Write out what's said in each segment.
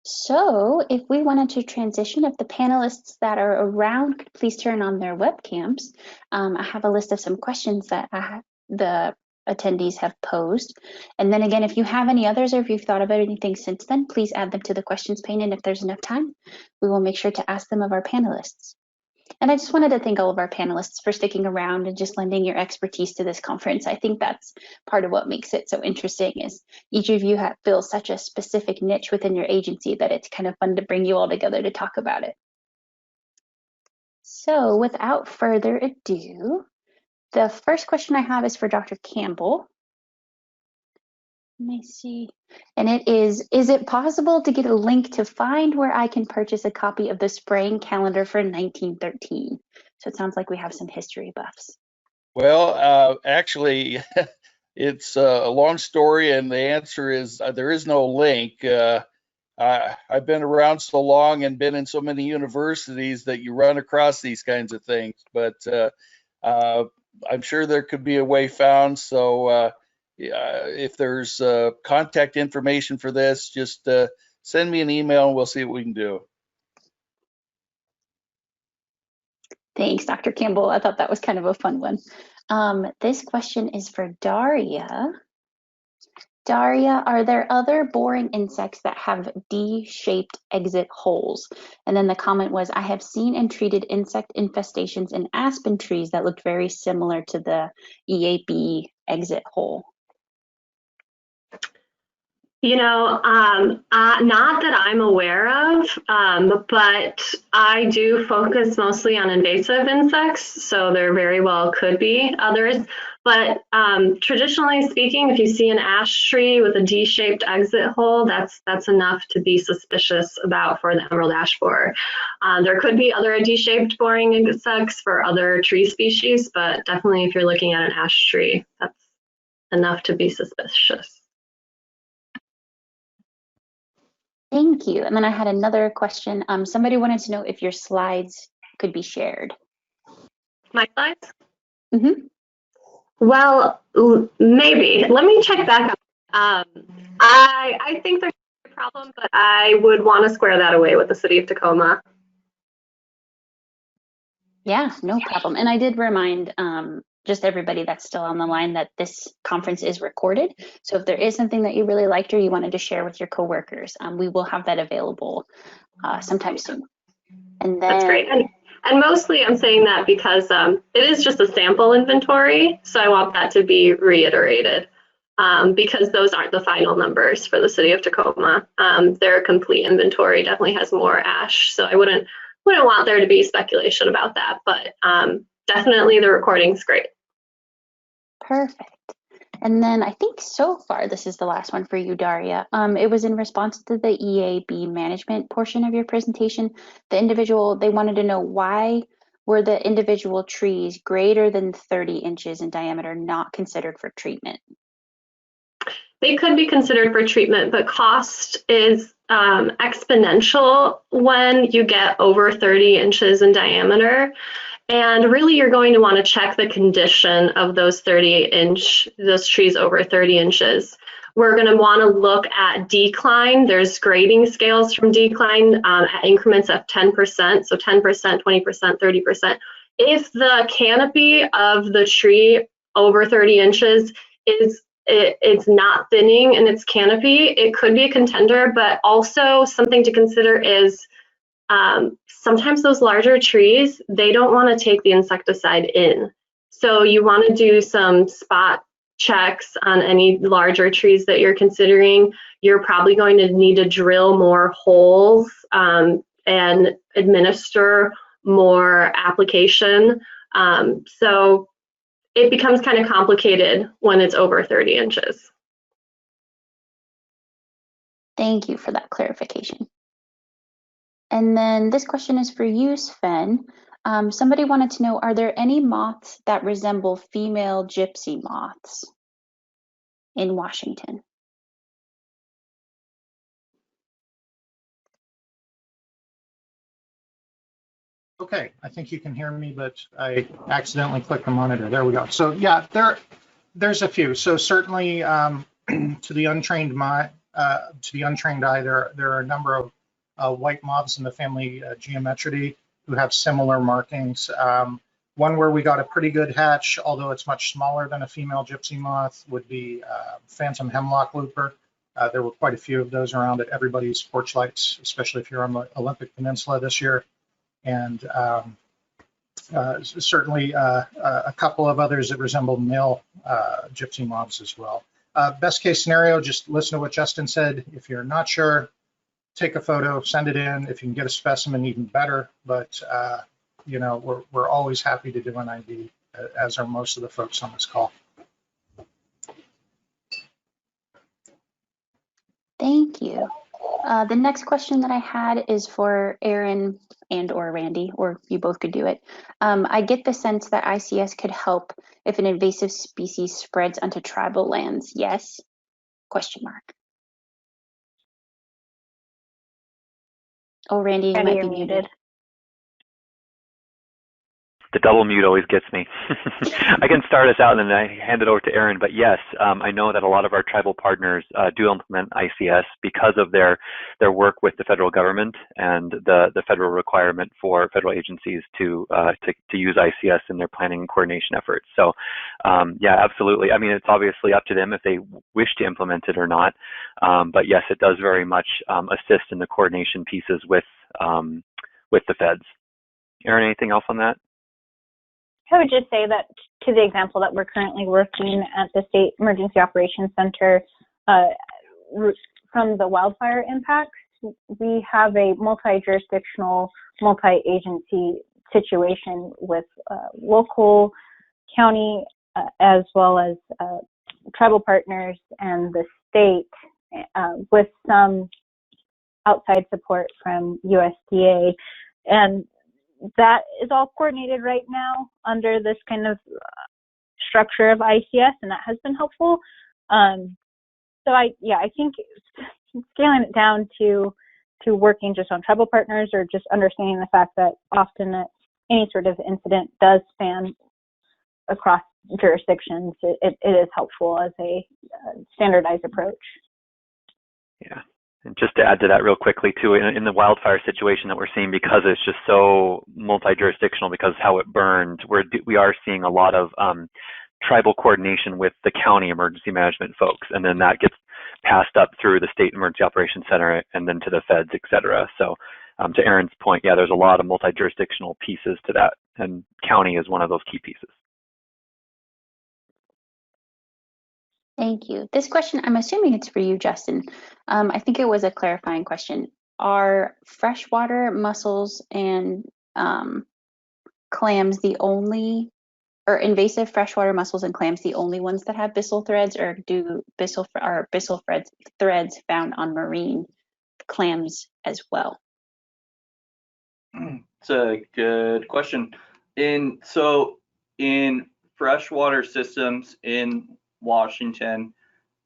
So if we wanted to transition, if the panelists that are around could please turn on their webcams. I have a list of some questions that the attendees have posed. And then again, if you have any others or if you've thought about anything since then, please add them to the questions pane. And if there's enough time, we will make sure to ask them of our panelists. And I just wanted to thank all of our panelists for sticking around and just lending your expertise to this conference. I think that's part of what makes it so interesting is each of you fills such a specific niche within your agency that it's kind of fun to bring you all together to talk about it. So without further ado, the first question I have is for Dr. Campbell. Let me see. And it is it possible to get a link to find where I can purchase a copy of the spraying calendar for 1913? So it sounds like we have some history buffs. Well, actually, it's a long story, and the answer is there is no link. I've been around so long and been in so many universities that you run across these kinds of things, but I'm sure there could be a way found. So if there's contact information for this, just send me an email and we'll see what we can do. Thanks, Dr. Campbell. I thought that was kind of a fun one. This question is for Daria. Daria, are there other boring insects that have D-shaped exit holes? And then the comment was, I have seen and treated insect infestations in aspen trees that looked very similar to the EAB exit hole. You know, not that I'm aware of, but I do focus mostly on invasive insects, so there very well could be others. But traditionally speaking, if you see an ash tree with a D-shaped exit hole, that's enough to be suspicious about for the emerald ash borer. There could be other D-shaped boring insects for other tree species, but definitely if you're looking at an ash tree, that's enough to be suspicious. Thank you. And then I had another question. Somebody wanted to know if your slides could be shared. My slides? Mm-hmm. Well, maybe. Let me check back up. I think there's a problem, but I would want to square that away with the city of Tacoma. Yeah, no problem. And I did remind just everybody that's still on the line that this conference is recorded. So if there is something that you really liked or you wanted to share with your coworkers, we will have that available sometime soon. And then, that's great. And mostly I'm saying that because it is just a sample inventory. So I want that to be reiterated because those aren't the final numbers for the city of Tacoma. Their complete inventory definitely has more ash. So I wouldn't want there to be speculation about that, but definitely the recording's great. Perfect. And then I think so far, this is the last one for you, Daria. It was in response to the EAB management portion of your presentation. The individual, they wanted to know why were the individual trees greater than 30 inches in diameter not considered for treatment? They could be considered for treatment, but cost is exponential when you get over 30 inches in diameter. And really, you're going to want to check the condition of those those trees over 30 inches. We're going to want to look at decline. There's grading scales from decline at increments of 10%, so 10%, 20%, 30%. If the canopy of the tree over 30 inches it's not thinning in its canopy, it could be a contender, but also something to consider is sometimes those larger trees, they don't want to take the insecticide in. So you want to do some spot checks on any larger trees that you're considering. You're probably going to need to drill more holes and administer more application. So it becomes kind of complicated when it's over 30 inches. Thank you for that clarification. And then this question is for you, Sven. Somebody wanted to know, are there any moths that resemble female gypsy moths in Washington? Okay, I think you can hear me, but I accidentally clicked the monitor. There we go. So yeah, there's a few. So certainly to the untrained to the untrained eye, there are a number of white moths in the family Geometridae who have similar markings. One where we got a pretty good hatch, although it's much smaller than a female gypsy moth, would be phantom hemlock looper. There were quite a few of those around at everybody's porch lights, especially if you're on the Olympic Peninsula this year. And certainly a couple of others that resemble male gypsy moths as well. Best case scenario, just listen to what Justin said. If you're not sure, take a photo, send it in. If you can get a specimen, even better. But you know, we're always happy to do an ID, as are most of the folks on this call. Thank you. The next question that I had is for Aaron and or Randy, or you both could do it. I get the sense that ICS could help if an invasive species spreads onto tribal lands. Yes? Question mark. Oh, Randy, you might be muted. The double mute always gets me. I can start us out and then I hand it over to Aaron. But yes, I know that a lot of our tribal partners do implement ICS because of their work with the federal government and the federal requirement for federal agencies to use ICS in their planning and coordination efforts. So yeah, absolutely. I mean, it's obviously up to them if they wish to implement it or not. But yes, it does very much assist in the coordination pieces with the feds. Aaron, anything else on that? I would just say that to the example that we're currently working at the State Emergency Operations Center from the wildfire impacts, we have a multi-jurisdictional, multi-agency situation with local, county, as well as tribal partners and the state, with some outside support from USDA. And that is all coordinated right now under this kind of structure of ICS, and that has been helpful. So I think scaling it down to working just on tribal partners, or just understanding the fact that often any sort of incident does span across jurisdictions, it is helpful as a standardized approach. Yeah. And just to add to that real quickly too, in the wildfire situation that we're seeing, because it's just so multi-jurisdictional because how it burned, we are seeing a lot of tribal coordination with the county emergency management folks, and then that gets passed up through the State Emergency Operations Center and then to the feds, et cetera. So to Aaron's point, yeah, there's a lot of multi-jurisdictional pieces to that, and county is one of those key pieces. Thank you. This question, I'm assuming it's for you, Justin. I think it was a clarifying question. Are freshwater mussels and clams the only, or invasive freshwater mussels and clams the only ones that have byssal threads, or are byssal threads found on marine clams as well? It's a good question. In freshwater systems in Washington,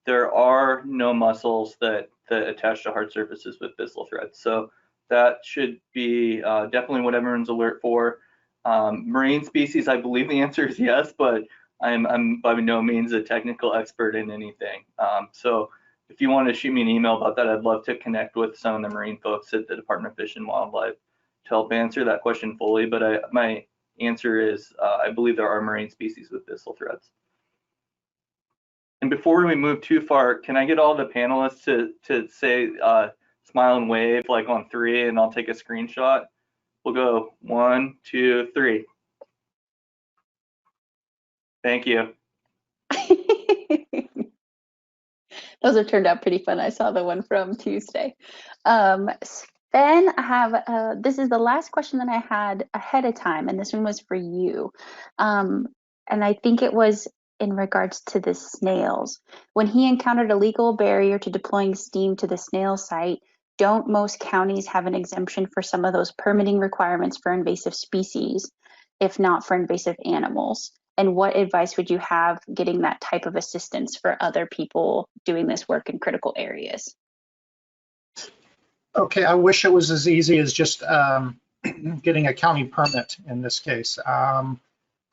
there are no mussels that attach to hard surfaces with byssal threads. So that should be definitely what everyone's alert for. Marine species, I believe the answer is yes, but I'm by no means a technical expert in anything. So if you want to shoot me an email about that, I'd love to connect with some of the marine folks at the Department of Fish and Wildlife to help answer that question fully. But my answer is I believe there are marine species with byssal threads. And before we move too far, can I get all the panelists to say smile and wave like on 3, and I'll take a screenshot? We'll go 1, 2, 3. Thank you. Those have turned out pretty fun. I saw the one from Tuesday. Sven, I have this is the last question that I had ahead of time, and this one was for you. And I think it was in regards to the snails. When he encountered a legal barrier to deploying steam to the snail site, don't most counties have an exemption for some of those permitting requirements for invasive species, if not for invasive animals? And what advice would you have getting that type of assistance for other people doing this work in critical areas? Okay, I wish it was as easy as just getting a county permit in this case.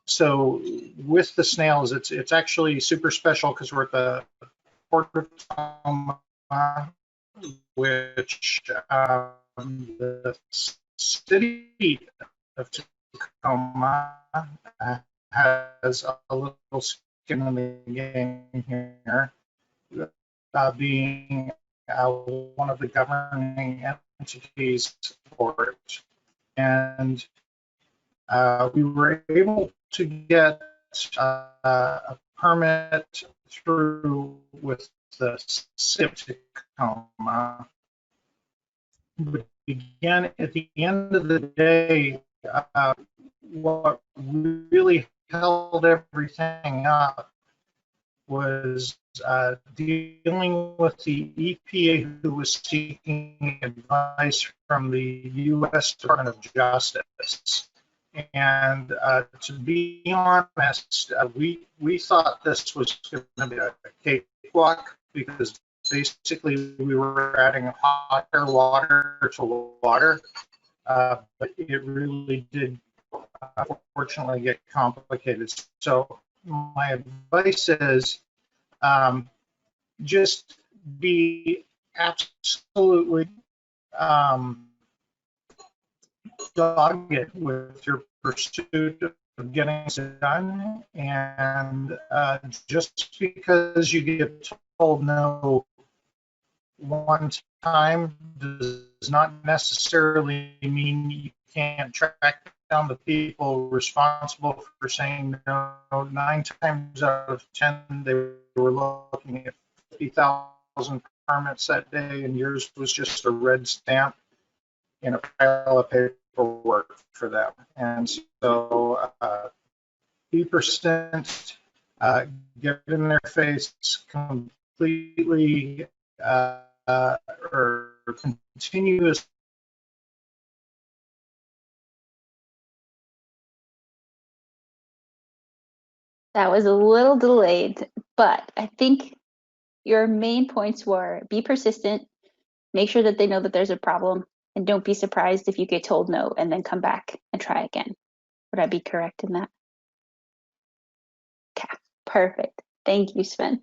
So with the snails, it's actually super special because we're at the Port of Tacoma which the city of Tacoma has a little skin in the game here, being one of the governing entities for it. And we were able to get a permit through with the city of Tacoma. But again, at the end of the day, what really held everything up was dealing with the EPA, who was seeking advice from the U.S. Department of Justice. And to be honest, we thought this was going to be a cakewalk, because basically we were adding hot air water to water, but it really did unfortunately get complicated. So my advice is just be absolutely dogged with your pursuit of getting it done, and just because you get told no one time does not necessarily mean you can't track down the people responsible for saying no. 9 times out of 10, they were looking at 50,000 permits that day, and yours was just a red stamp in a pile of paperwork for them. And so be persistent, get in their face completely, or continuous. That was a little delayed, but I think your main points were be persistent, make sure that they know that there's a problem, and don't be surprised if you get told no and then come back and try again. Would I be correct in that? Okay, perfect. Thank you, Sven.